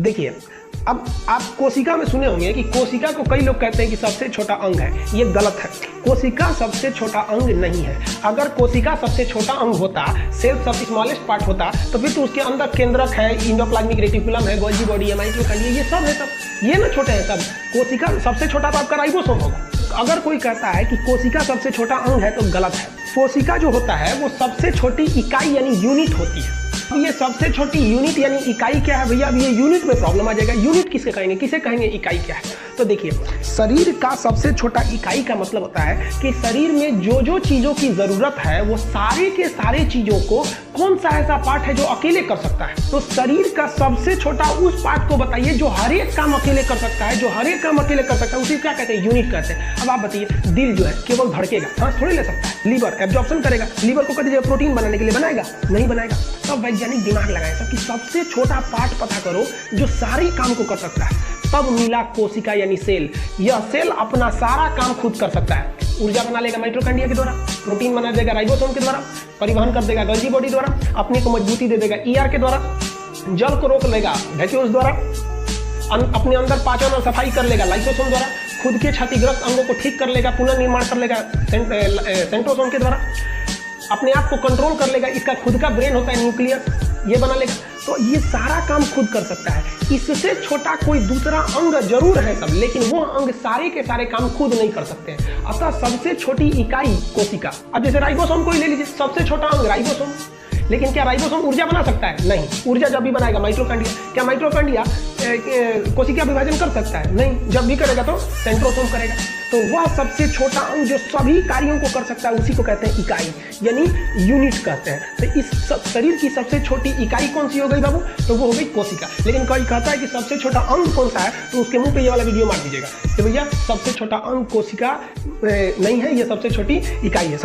देखिए, अब आप कोशिका में सुने होंगे कि कोशिका को कई लोग कहते हैं कि सबसे छोटा अंग है। ये गलत है। कोशिका सबसे छोटा अंग नहीं है। अगर कोशिका सबसे छोटा अंग होता, सेल सब स्मॉलेस्ट पार्ट होता, तो फिर तो उसके अंदर केंद्रक है, एंडोप्लाज्मिक रेटिकुलम है, गोल्गी बॉडी है, माइटोकॉन्ड्रिया, ये सब है। सब ये ना छोटे हैं सब। कोशिका सबसे छोटा तो आपका राइबोसोम होगा। अगर कोई कहता है कि कोशिका सबसे छोटा अंग है तो गलत है। कोशिका जो होता है वो सबसे छोटी इकाई यानी यूनिट होती है। ये सबसे छोटी यूनिट यानी इकाई क्या है भैया? अब ये यूनिट में प्रॉब्लम आ जाएगा। यूनिट किसे कहेंगे, किसे कहेंगे इकाई क्या है? तो देखिए, शरीर का सबसे छोटा इकाई का मतलब होता है कि शरीर में जो जो चीजों की जरूरत है वो सारे के सारे चीजों को कौन सा ऐसा पार्ट है जो अकेले कर सकता है। तो शरीर का सबसे छोटा उस पार्ट को बताइए जो हर एक काम अकेले कर सकता है। जो हर एक काम अकेले कर सकता है उसी क्या कहते हैं? यूनिट कहते हैं। अब आप बताइए, दिल जो है केवल धड़केगा, सांस थोड़ी ले सकता है। लीवर एब्जॉर्प्शन करेगा। लीवर को कह दीजिए प्रोटीन बनाने के लिए, बनाएगा? नहीं बनाएगा। तब वैज्ञानिक दिमाग लगाए सब कि सबसे छोटा पार्ट पता करो जो सारे काम को कर सकता है। तब मिला कोशिका यानी सेल। यह सेल अपना सारा काम खुद कर सकता है। ऊर्जा बना लेगा माइटोकॉन्ड्रिया के द्वारा, प्रोटीन बना देगा राइबोसोम के द्वारा, परिवहन कर देगा गोल्गी बॉडी द्वारा, अपने को मजबूती दे देगा ईआर के द्वारा, जल को रोक लेगा वैक्यूल्स द्वारा, अपने अंदर पाचन और सफाई कर लेगा लाइसोसोम द्वारा, खुद के क्षतिग्रस्त अंगों को ठीक कर लेगा, पुनर्निर्माण कर लेगा सेंट्रोसोम के द्वारा, अपने आप को कंट्रोल कर लेगा। इसका खुद का ब्रेन होता है न्यूक्लियस, ये बना लेगा। तो ये सारा काम खुद कर सकता है। इससे छोटा कोई दूसरा अंग जरूर है सब, लेकिन वो अंग सारे के सारे काम खुद नहीं कर सकते हैं। अतः सबसे छोटी इकाई कोशिका। अब जैसे राइबोसोम को ही ले लीजिए, सबसे छोटा अंग राइबोसोम। लेकिन क्या राइबोसोम ऊर्जा बना सकता है? नहीं। ऊर्जा जब भी बनाएगा माइटोकॉन्ड्रिया। क्या माइटोकॉन्ड्रिया कोशिका विभाजन कर सकता है? नहीं। जब भी करेगा तो सेंट्रोसोम करेगा। तो वह सबसे छोटा अंग जो सभी कार्यों को कर सकता है उसी को कहते हैं इकाई यानी यूनिट कहते हैं। तो इस शरीर की सबसे छोटी इकाई कौन सी हो गई बाबू? तो वो हो गई कोशिका। लेकिन कोई कहता है कि सबसे छोटा अंग कौन सा है, तो उसके मुंह पे ये वाला वीडियो मार दीजिएगा कि भैया सबसे छोटा अंग कोशिका नहीं है, ये सबसे छोटी इकाई है।